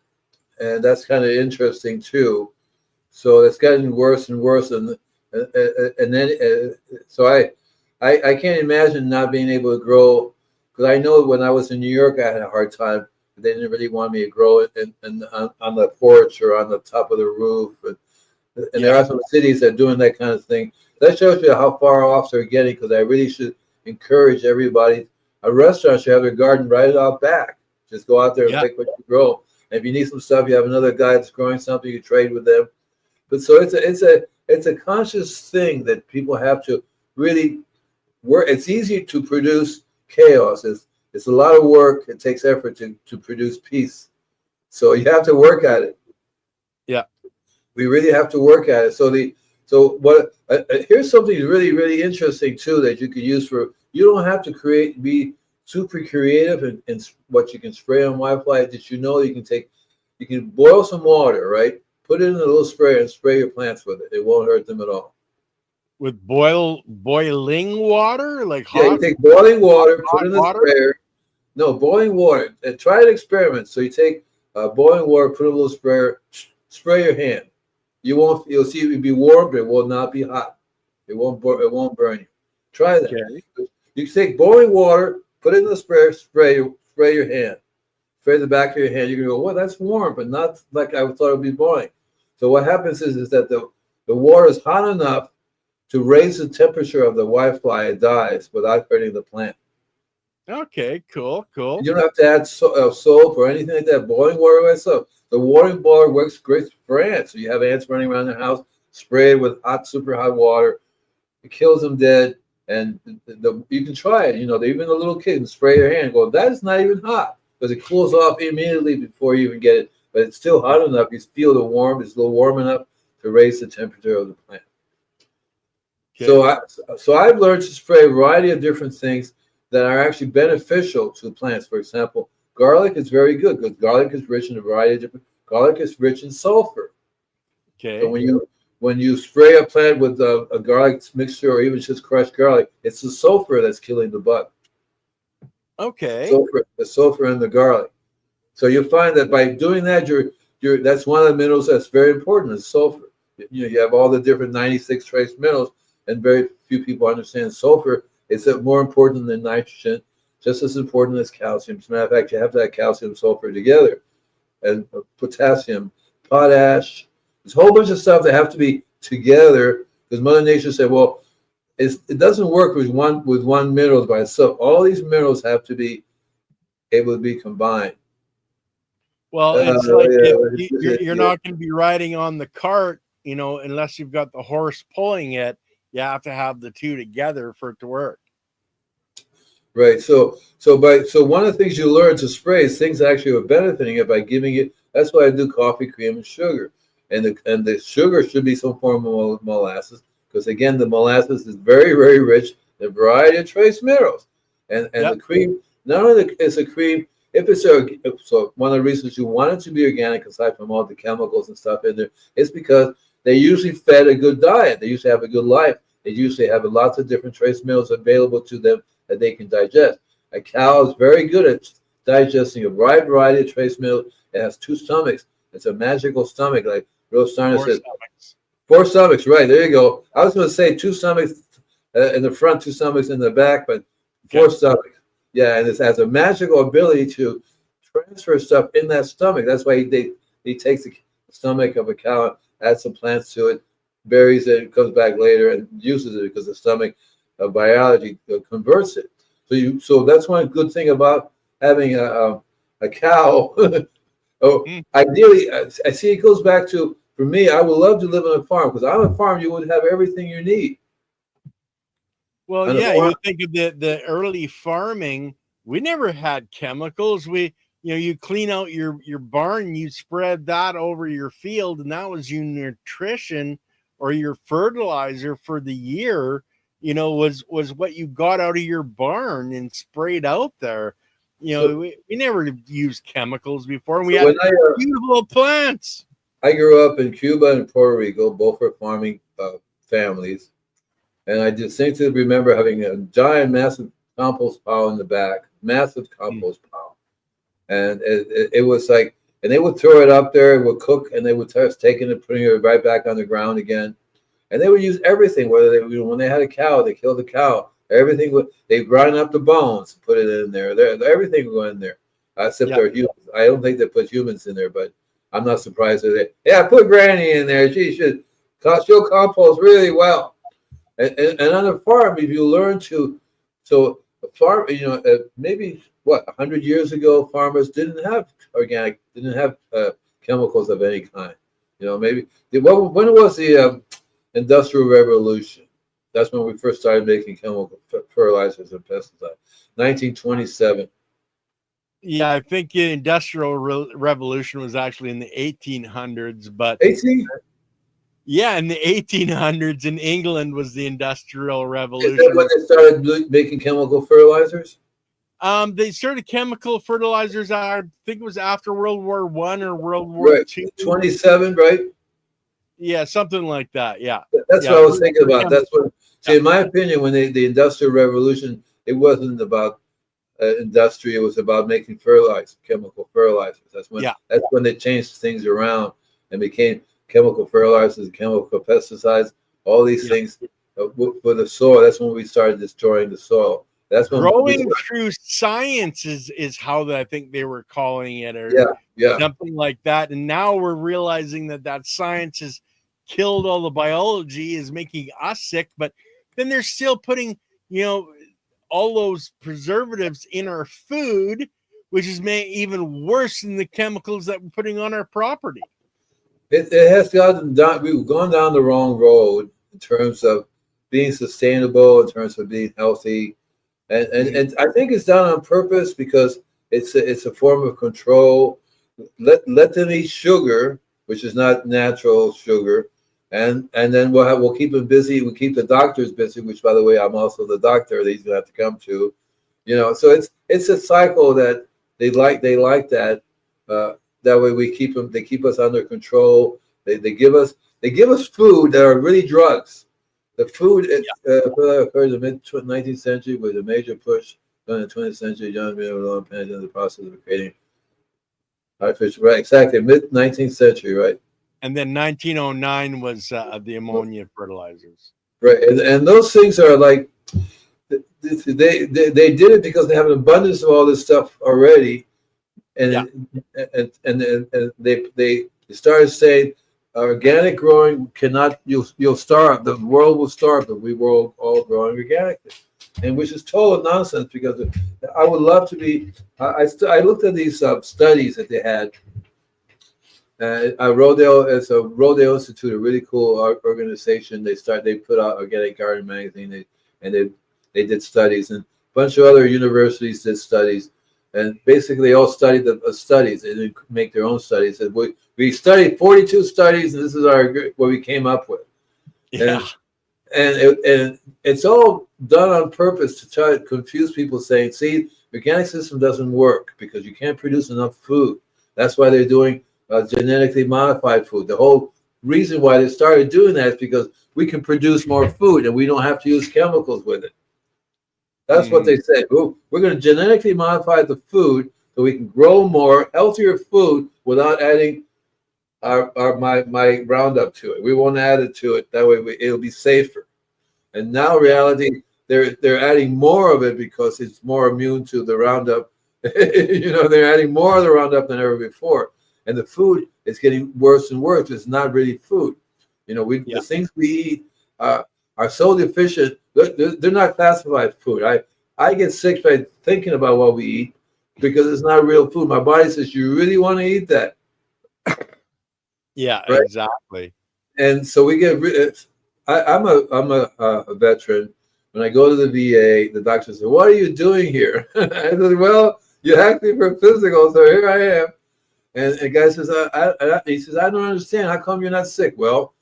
and that's kind of interesting too. So it's getting worse and worse, and then so I can't imagine not being able to grow, because I know when I was in New York, I had a hard time. They didn't really want me to grow it on the porch or on the top of the roof. And there are some cities that are doing that kind of thing. That shows you how far off they're getting, because I really should encourage everybody. A restaurant should have their garden right out back. Just go out there and pick what you grow. And if you need some stuff, you have another guy that's growing something, you trade with them. But so it's a conscious thing that people have to really work. It's easy to produce chaos. It's a lot of work. It takes effort to produce peace. So you have to work at it. Yeah. We really have to work at it. Here's something really, really interesting too that you can use for. You don't have to be super creative in what you can spray on whitefly. That you can boil some water, right? Put it in a little sprayer and spray your plants with it. It won't hurt them at all. With boiling water, like Yeah, you hot take boiling water, put hot it in a water. sprayer. No, boiling water. And try an experiment. So you take boiling water, put a little sprayer, spray your hand. You'll see it will be warm, but it will not be hot. It won't burn you. Try that. Okay. You take boiling water, put it in the sprayer, spray your hand. Spray the back of your hand. You're gonna go, well, that's warm, but not like I thought it would be boiling. So what happens is that the water is hot enough to raise the temperature of the whitefly. It dies without hurting the plant. Okay, cool. You don't have to add soap or anything like that. Boiling water by itself. The watering boiler works great for ants. So you have ants running around the house, spray it with super hot water. It kills them dead. And you can try it. Even the little kids spray their hand and go, that is not even hot, because it cools off immediately before you even get it. But it's still hot enough. You feel the warmth. It's a little warm enough to raise the temperature of the plant. Okay. So I've learned to spray a variety of different things that are actually beneficial to plants. For example, garlic is very good because garlic is rich in a variety of different. Garlic is rich in sulfur. Okay. So when you spray a plant with a garlic mixture or even just crushed garlic, it's the sulfur that's killing the bug. Okay. The sulfur in the garlic. So you'll find that by doing that, that's one of the minerals that's very important is sulfur. You have all the different 96 trace minerals, and very few people understand sulfur. It's more important than nitrogen, just as important as calcium. As a matter of fact, you have to have calcium and sulfur together, and potassium, potash. There's a whole bunch of stuff that have to be together because Mother Nature said, well, it doesn't work with one mineral by itself. All these minerals have to be able to be combined. Well, it's like you're not going to be riding on the cart, unless you've got the horse pulling it. You have to have the two together for it to work. Right. So one of the things you learn to spray is things actually are benefiting it by giving it. That's why I do coffee, cream, and sugar. And the sugar should be some form of molasses, because again, the molasses is very, very rich in a variety of trace minerals. And the cream, not only is a cream, so one of the reasons you want it to be organic, aside from all the chemicals and stuff in there, is because they usually fed a good diet. They usually have a good life. They usually have lots of different trace minerals available to them that they can digest. A cow is very good at digesting a wide variety of trace minerals. It has two stomachs. It's a magical stomach, like Rose Steiner says. Four stomachs, right? There you go. I was going to say two stomachs in the front, two stomachs in the back, but four stomachs. Yeah, and it has a magical ability to transfer stuff in that stomach. That's why he takes the stomach of a cow, adds some plants to it, buries it, comes back later and uses it because the stomach biology converts it. So that's one good thing about having a cow. Ideally, I see it goes back to, for me, I would love to live on a farm, because on a farm you would have everything you need. Well, yeah, you think of the early farming, we never had chemicals. You clean out your barn, you spread that over your field, and that was your nutrition or your fertilizer for the year, was what you got out of your barn and sprayed out there. We never used chemicals before. And we had beautiful plants. I grew up in Cuba and Puerto Rico, both were farming families. And I distinctly remember having a giant, massive compost pile in the back, massive compost pile. And it was like, and they would throw it up there, it would cook, and they would start taking it, putting it right back on the ground again. And they would use everything, when they had a cow, they killed the cow. Everything they grind up the bones, put it in there. Everything would go in there, except they're humans. I don't think they put humans in there, but I'm not surprised that put Granny in there. She'll compost really well. And on a farm, if you learn a farm, maybe 100 years ago, farmers didn't have organic, didn't have chemicals of any kind. Maybe when was the Industrial Revolution? That's when we first started making chemical fertilizers and pesticides. 1927. Yeah, I think the Industrial Revolution was actually in the 1800s, but 18? yeah, in the 1800s in England was the Industrial Is that when Revolution. they started making chemical fertilizers? They started chemical fertilizers. I think it was after World War One or World War Right. Two. 27, right? Yeah, something like that. Yeah, That's yeah, what I was thinking about. chemical. That's what, Yeah, see, in my opinion, when the Industrial Revolution, it wasn't about industry. It was about making fertilizers, chemical fertilizers. yeah, That's when they changed things around and became chemical fertilizers, chemical pesticides, all these yeah. things for the soil. That's when we started destroying the soil. That's when we Growing started, through science is how I think they were calling it, or yeah, yeah. something like that. And now we're realizing that science has killed all the biology, is making us sick. But then they're still putting, you know, all those preservatives in our food, which is made even worse than the chemicals that we're putting on our property. It has gotten down. We've gone down the wrong road in terms of being sustainable, in terms of being healthy, and I think it's done on purpose because it's a form of control. Let them eat sugar, which is not natural sugar, and then we'll keep them busy. We'll keep the doctors busy, which by the way, I'm also the doctor that he's gonna have to come to. So it's a cycle that they like that. That way we keep them. They keep us under control. They give us food that are really drugs. The food occurred in the mid 19th century with a major push during the 20th century. John Miller in the process of creating artificial, right? Exactly, mid 19th century, right? And then 1909 was the ammonia fertilizers. Right, and those things are like they did it because they have an abundance of all this stuff already, Yeah, and they started saying organic growing cannot you'll starve, the world will starve if we were all growing organically, and which is total nonsense because I would love to be. I looked at these studies that they had. Rodale, it's a Rodale Institute, a really cool organization. They put out Organic Garden magazine, and they did studies, and a bunch of other universities did studies, and basically they all studied the studies. They didn't make their own studies. And we studied 42 studies, and this is what we came up with. yeah, And and it's all done on purpose to try to confuse people, saying, "See, the organic system doesn't work because you can't produce enough food." That's why they're doing genetically modified food. The whole reason why they started doing that is because we can produce more food and we don't have to use chemicals with it. That's what mm, they said. We're going to genetically modify the food so we can grow more healthier food without adding my Roundup to it. We won't add it to it. That way it'll be safer. And now yeah, reality, they're adding more of it because it's more immune to the Roundup. They're adding more of the Roundup than ever before. And the food is getting worse and worse. It's not really food. yeah, The things we eat are so deficient. They're not classified food. I get sick by thinking about what we eat because it's not real food. My body says, "You really want to eat that?" yeah, Right? exactly. And so we get rid. I'm a veteran. When I go to the VA, the doctor says, "What are you doing here?" I said, "Well, you asked me for a physical, so here I am." And the guy says, he says, "I don't understand. How come you're not sick?" Well,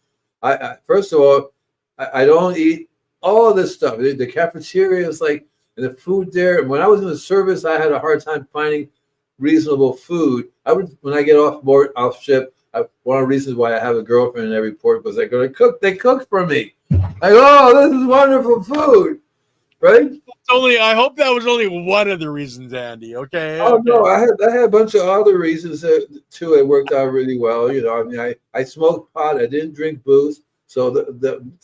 I first of all, I don't eat all of this stuff. The cafeteria is like, and the food there. And when I was in the service, I had a hard time finding reasonable food. When I get off ship. One of the reasons why I have a girlfriend in every port was they're going to cook. They cook for me. Like, oh, this is wonderful food, right? I hope that was only one of the reasons, Andy. Okay, Oh okay. no, I had a bunch of other reasons too. It worked out really well. I mean, I smoked pot. I didn't drink booze. So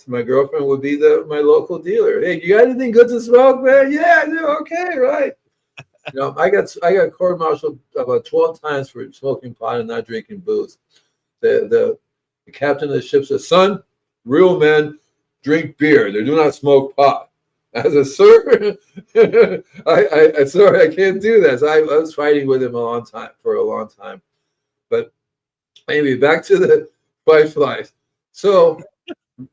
my girlfriend would be my local dealer. Hey, you got anything good to smoke, man? Yeah, I do. Okay, right. I got court-martialed about 12 times for smoking pot and not drinking booze. The captain of the ship says, "Son, real men drink beer. They do not smoke pot." I said, "Sir, I sorry, I can't do that." So I was fighting with him for a long time. But maybe back to the whiteflies. So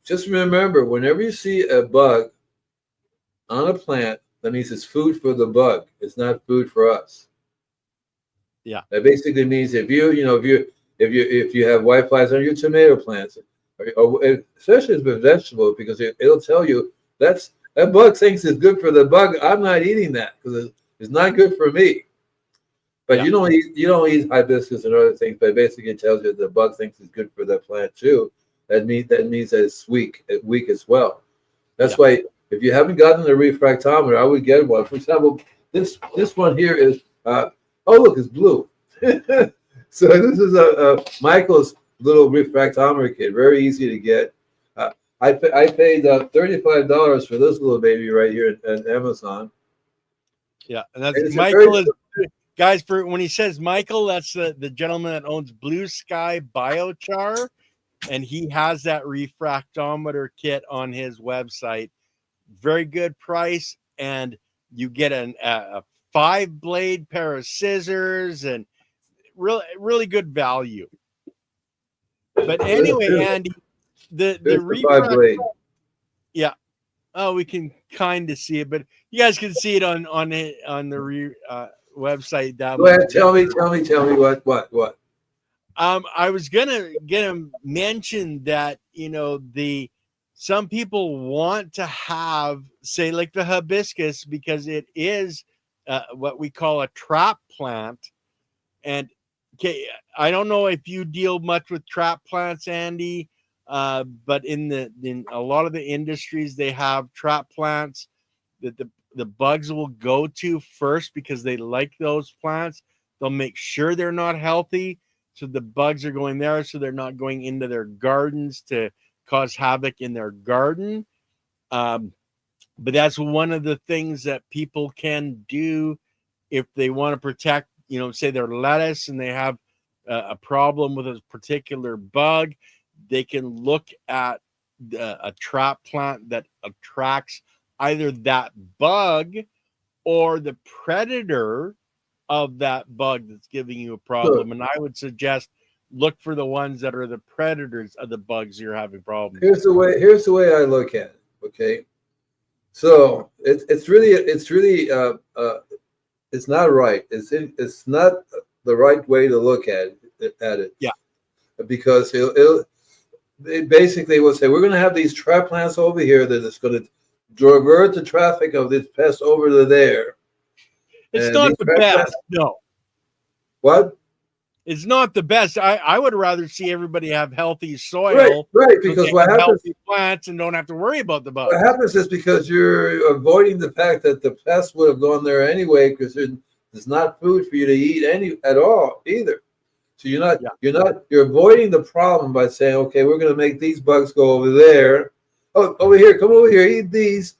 just remember, whenever you see a bug on a plant, that means it's food for the bug. It's not food for us. Yeah. That basically means if you have whiteflies on your tomato plants, or especially as a vegetable, because it'll tell you that bug thinks it's good for the bug. I'm not eating that because it's not good for me. But Yeah. you don't eat hibiscus and other things, but basically it tells you the bug thinks it's good for the plant too. That means that it's weak as well. That's Yeah. why if you haven't gotten a refractometer, I would get one. For example, this one here is oh look, it's blue. So this is a Michael's little refractometer kit, very easy to get. I paid $35 for this little baby right here at Amazon. Yeah. And that's And it's a very Michael is, guys, for when he says Michael, that's the gentleman that owns Blue Sky Biochar, and he has that refractometer kit on his website. Very good price, and you get a 5-blade pair of scissors and really good value. But anyway, Andy, the Here's the 5-blade. yeah. Oh, we can kind of see it, but you guys can see it on the website down. Go ahead, tell me what. I was gonna mention that some people want to have, say, like the hibiscus, because it is what we call a trap plant. And okay, I don't know if you deal much with trap plants, Andy, but in a lot of the industries, they have trap plants that the bugs will go to first because they like those plants. They'll make sure they're not healthy, so the bugs are going there, so they're not going into their gardens to cause havoc in their garden. But that's one of the things that people can do if they want to protect, say their lettuce and they have a problem with a particular bug. They can look at a trap plant that attracts either that bug or the predator of that bug that's giving you a problem. Look, And I would suggest look for the ones that are the predators of the bugs you're having problems with. Here's the way I look at it. Okay, so it's really it's not right. It's not the right way to look at it. Yeah. Because they basically will say we're going to have these trap plants over here that is going to divert the traffic of this pest over to there. It's And not these the trap best. plants, No, what? it's not the best. I would rather see everybody have healthy soil, Right. so Because they what have happens, healthy plants and don't have to worry about the bugs. what happens is because you're avoiding the fact that the pest would have gone there anyway, because there's not food for you to eat at all either. So you're avoiding the problem by saying, okay, we're going to make these bugs go over there. Oh, over here, come over here, eat these.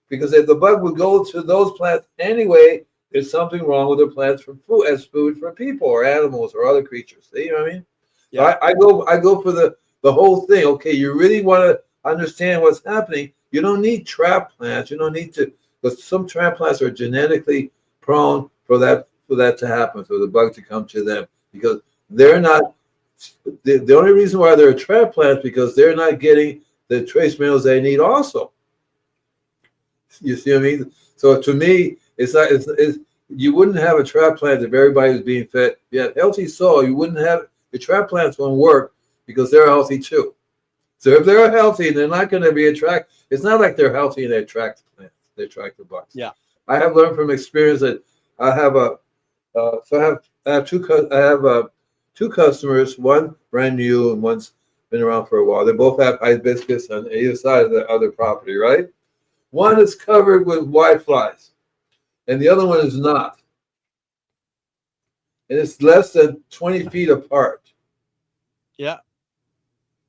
Because if the bug would go to those plants anyway, there's something wrong with the plants for food as food for people or animals or other creatures. See what I mean? Yeah. So I go for the whole thing. Okay, you really want to understand what's happening. You don't need trap plants. You don't need to, because some trap plants are genetically prone for that to happen, for the bug to come to them, because they're not. The only reason why they're trap plants because they're not getting the trace minerals they need also. You see what I mean? So to me, it's not. You wouldn't have a trap plant if everybody was being fed. You had healthy soil. You wouldn't have the trap plants won't work because they're healthy too. So if they're healthy, they're not going to be attract. It's not like they're healthy and they attract plants. They attract the bugs. Yeah. I have learned from experience that I have two customers. One brand new and one's been around for a while. They both have hibiscus on either side of the other property, right? One is covered with whiteflies, and the other one is not. And it's less than 20 feet apart. Yeah.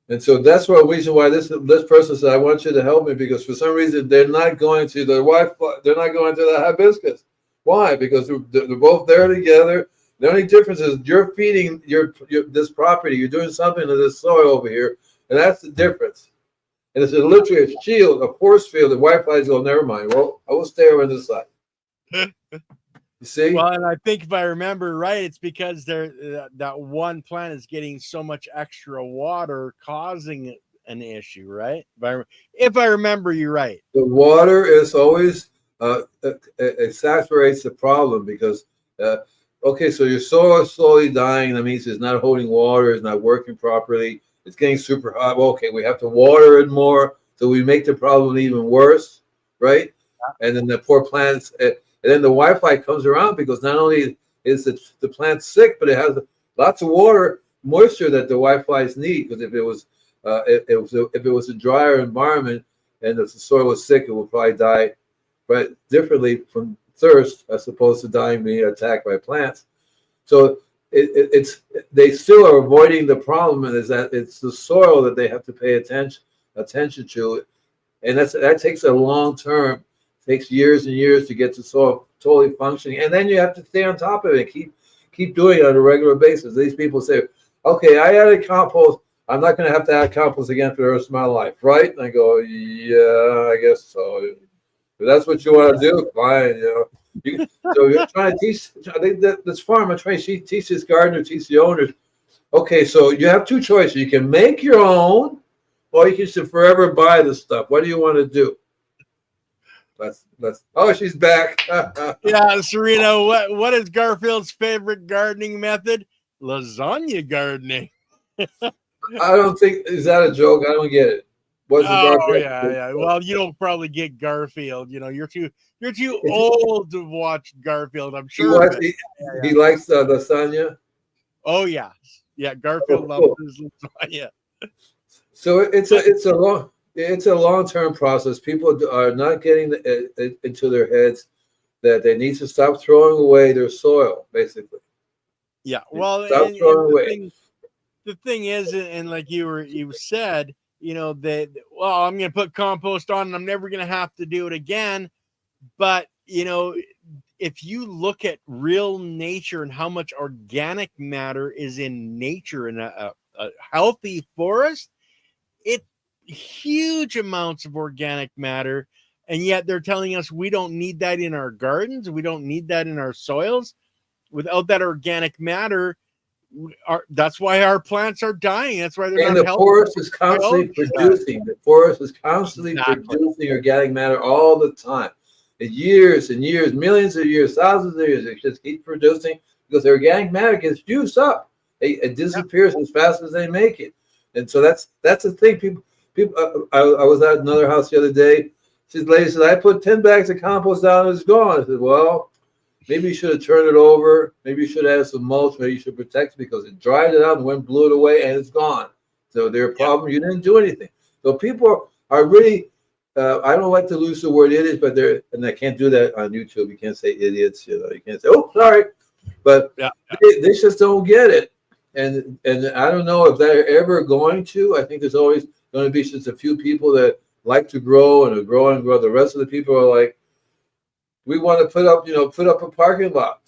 And so that's one reason why this person said, I want you to help me, because for some reason they're not going to the whitefly, they're not going to the hibiscus. Why? Because they're both there together. The only difference is you're feeding your this property, you're doing something to this soil over here, and that's the difference. And it's literally a shield, a force field. The whiteflies go, never mind. Well, I will stay over on this side. You see? Well, and I think if I remember right, it's because that one plant is getting so much extra water, causing an issue, right? If I remember you right. The water is always it saturates the problem, because okay, so your soil is slowly dying. That means it's not holding water, it's not working properly. It's getting super hot. Well, okay, we have to water it more, so we make the problem even worse, right? And then the poor plants, and then the Wi-Fi comes around because not only is the plant sick, but it has lots of water, moisture that the Wi-Fi's need. Because if it was, if it was a drier environment and if the soil was sick, it would probably die, but differently from thirst as opposed to dying being attacked by plants. So it's they still are avoiding the problem, and is that it's the soil that they have to pay attention to, and that takes a long term, takes years and years to get the soil totally functioning, and then you have to stay on top of it, keep doing it on a regular basis. These people say, okay, I added compost. I'm not going to have to add compost again for the rest of my life, right? And I go, yeah, I guess so. If that's what you want to do, fine. So you're trying to teach. I think that this farm, I'm trying to teach this gardener, teach the owners. Okay, so you have two choices. You can make your own, or you can just forever buy the stuff. What do you want to do? Let's. Oh, she's back. Yeah, Serena. What is Garfield's favorite gardening method? Lasagna gardening. I don't think, is that a joke? I don't get it. What's the Oh Garfield? yeah. Well, you don't probably get Garfield. You're too old to watch Garfield. I'm He sure. likes he likes lasagna. Oh yeah. Oh, Garfield loves cool. his lasagna. So it's a long term process. People are not getting into their heads that they need to stop throwing away their soil. Basically, Yeah. Well, stop and throwing away. the thing is, and like you said, that, well, I'm going to put compost on and I'm never going to have to do it again. But, if you look at real nature and how much organic matter is in nature in a healthy forest, it's huge amounts of organic matter. And yet they're telling us we don't need that in our gardens. We don't need that in our soils. Without that organic matter, that's why our plants are dying. That's why they're And not the healthy. forest is constantly producing. The forest is constantly producing organic matter all the time. Years and years, millions of years, thousands of years, it just keeps producing because the organic matter gets used up. It disappears as fast as they make it. And so that's the thing. People. I was at another house the other day. This lady said, "I put 10 bags of compost down, and it's gone." I said, "Well, maybe you should have turned it over. Maybe you should add some mulch. Maybe you should protect it because it dried it out and the wind blew it away and it's gone." So their problem, you didn't do anything. So people are really, I don't like to use the word idiots, but and I can't do that on YouTube. You can't say idiots. You can't say, "Oh, sorry," but they just don't get it. And I don't know if they're ever going to. I think there's always going to be just a few people that like to grow and grow and grow. The rest of the people are like, we want to put up a parking lot.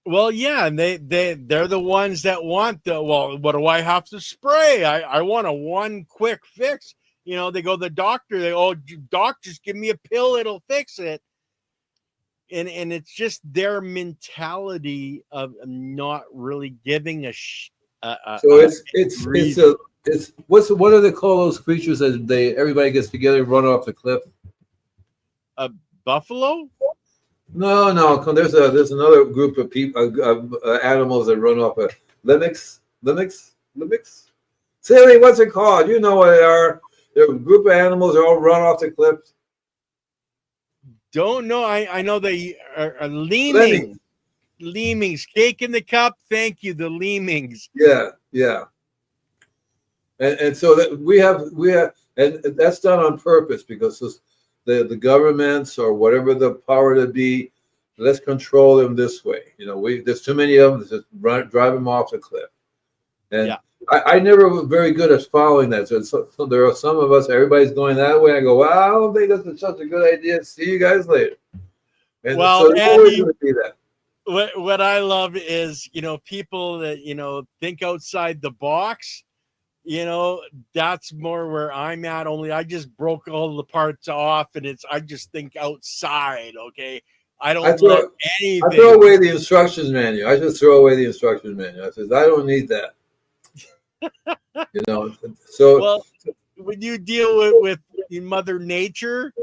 Well, yeah, and they're the ones that want well, what do I have to spray? I want a one quick fix. They go to the doctor, doc, just give me a pill, it'll fix it. And it's just their mentality of not really giving So it's what do they call those creatures that everybody gets together and run off the cliff? a buffalo? No. There's another group of people, animals that run off a limix. Silly, what's it called? You know what they are. They're a group of animals that all run off the cliff. Don't know. I know they are lemmings. Lemmings, cake in the cup. Thank you, the lemmings. Yeah. And so that we have, and that's done on purpose because the governments or whatever the power to be, let's control them this way. There's too many of them. Just drive them off the cliff. And I never was very good at following that. So there are some of us. Everybody's going that way. I go, well, I don't think that's such a good idea. See you guys later. And so there's always going to be that. What I love is people that think outside the box. That's more where I'm at. Only I just broke all the parts off, and I just think outside. Okay, I throw away the instructions manual. I just throw away the instructions manual. I says I don't need that. So well, when you deal with Mother Nature,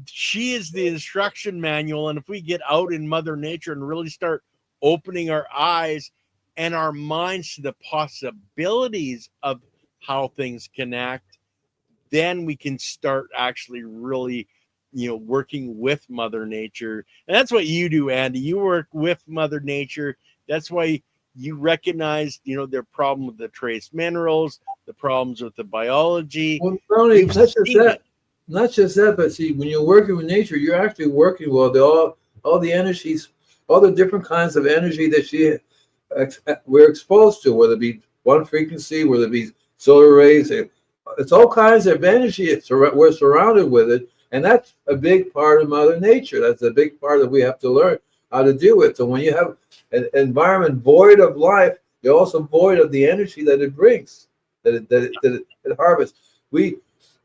she is the instruction manual, and if we get out in Mother Nature and really start opening our eyes and our minds to the possibilities of how things connect, then we can start actually really, working with Mother Nature. And that's what you do, Andy. You work with Mother Nature. That's why you recognize, their problem with the trace minerals, the problems with the biology. Well, Tony, You've seen it. not just that, but see, when you're working with nature, you're actually working well. All the energies, all the different kinds of energy that we're exposed to, whether it be one frequency, whether it be solar rays, it's all kinds of energy. We're surrounded with it, and that's a big part of Mother Nature. That's a big part that we have to learn how to deal with. So when you have an environment void of life, you're also void of the energy that it brings, that it harvests.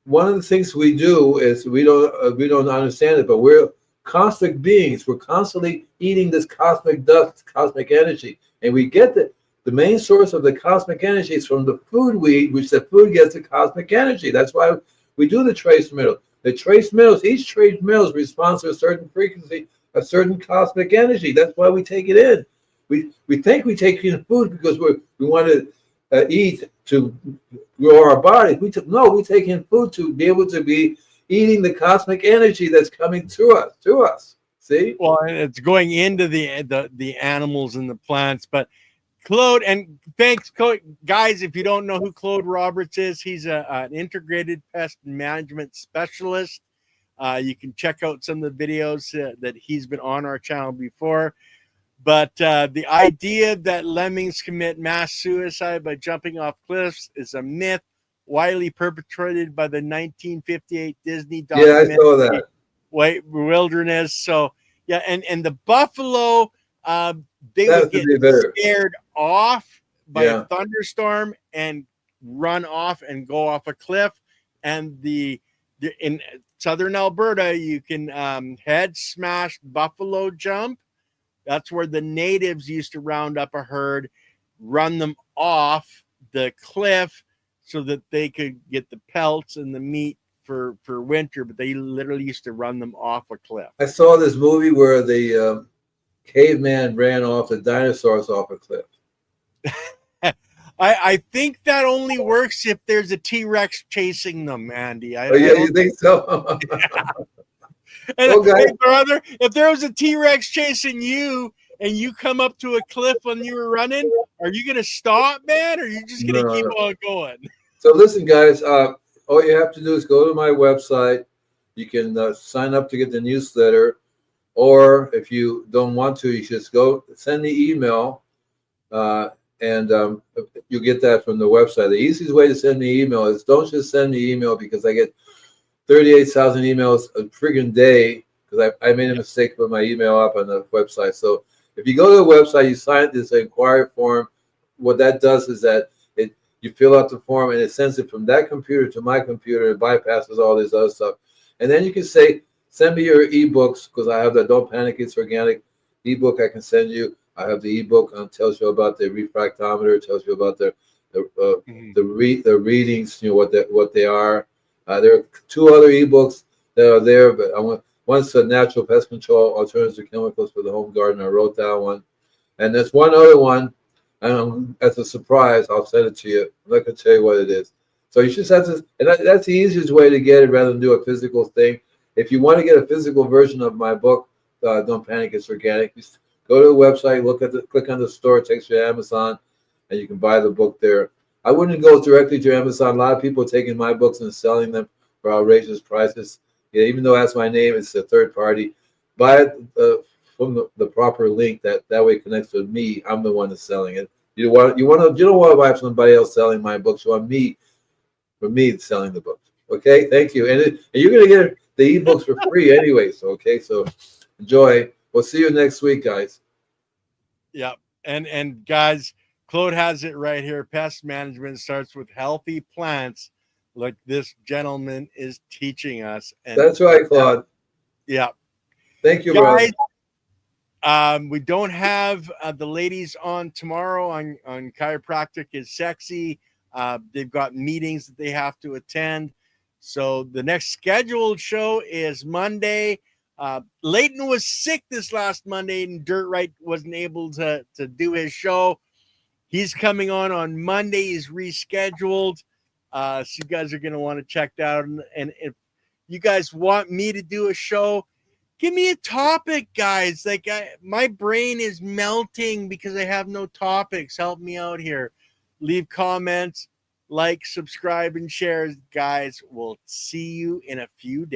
One of the things we do is we don't understand it, but we're cosmic beings. We're constantly eating this cosmic dust, cosmic energy, and we get the main source of the cosmic energy is from the food we eat, which the food gets the cosmic energy. That's why we do the trace minerals. The trace minerals, each trace mineral responds to a certain frequency, a certain cosmic energy. That's why we take it in. We think we take in food because we want to eat to grow our bodies. We take in food to be able to be eating the cosmic energy that's coming through us. See? Well, and it's going into the animals and the plants, but Claude, and thanks, Claude. Guys, if you don't know who Claude Roberts is, he's an integrated pest management specialist. You can check out some of the videos that he's been on our channel before. But the idea that lemmings commit mass suicide by jumping off cliffs is a myth widely perpetrated by the 1958 Disney Yeah, I documentary saw that. White Wilderness. So, yeah, and the buffalo, they That would has to get be better. scared off by a Yeah. thunderstorm and run off and go off a cliff. And in southern Alberta, you can head smash buffalo jump. That's where the natives used to round up a herd, run them off the cliff so that they could get the pelts and the meat for winter, but they literally used to run them off a cliff. I saw this movie where the caveman ran off the dinosaurs off a cliff. I think that only works if there's a T-Rex chasing them, Andy. Oh yeah, you think so? And Well, guys, hey, brother, if there was a T-Rex chasing you and you come up to a cliff when you were running, are you going to stop, man? Or are you just going to keep no. on going? So listen, guys. All you have to do is go to my website. You can sign up to get the newsletter, or if you don't want to, you just go send the email, and you get that from the website. The easiest way to send me email is don't just send me email because I get 38,000 emails a friggin' day because I made a mistake with my email up on the website. So if you go to the website, you sign this inquiry form. What that does is that you fill out the form and it sends it from that computer to my computer. It bypasses all this other stuff. And then you can say, send me your ebooks because I have the Don't Panic, It's Organic ebook I can send you. I have the ebook tells you about the refractometer, tells you about the readings, what they are. There are two other ebooks that are there, but one's a natural pest control, alternatives to chemicals for the home garden. I wrote that one, and there's one other one, and as a surprise, I'll send it to you. I'm not going to tell you what it is. So you just have to, and that's the easiest way to get it rather than do a physical thing. If you want to get a physical version of my book, Don't Panic, It's Organic, just go to the website, click on the store, it takes you to Amazon, and you can buy the book there. I wouldn't go directly to Amazon. A lot of people are taking my books and selling them for outrageous prices. Yeah, even though that's my name, it's a third party. Buy it from the proper link that way it connects with me. I'm the one that's selling it. You don't want to buy somebody else selling my books. You want me selling the books. Okay, thank you. And you're gonna get the ebooks for free anyway. So so enjoy. We'll see you next week, guys. Yeah, and guys, Claude has it right here. Pest management starts with healthy plants, like this gentleman is teaching us. And that's right, Claude. Yeah. Thank you, guys. Brother. We don't have the ladies on tomorrow on Chiropractic is Sexy. They've got meetings that they have to attend. So the next scheduled show is Monday, Leighton was sick this last Monday, and Dirt Right wasn't able to do his show. He's coming on Monday. He's rescheduled. So you guys are going to want to check that out. And if you guys want me to do a show, give me a topic, guys. Like my brain is melting because I have no topics. Help me out here. Leave comments, like, subscribe, and share. Guys, we'll see you in a few days.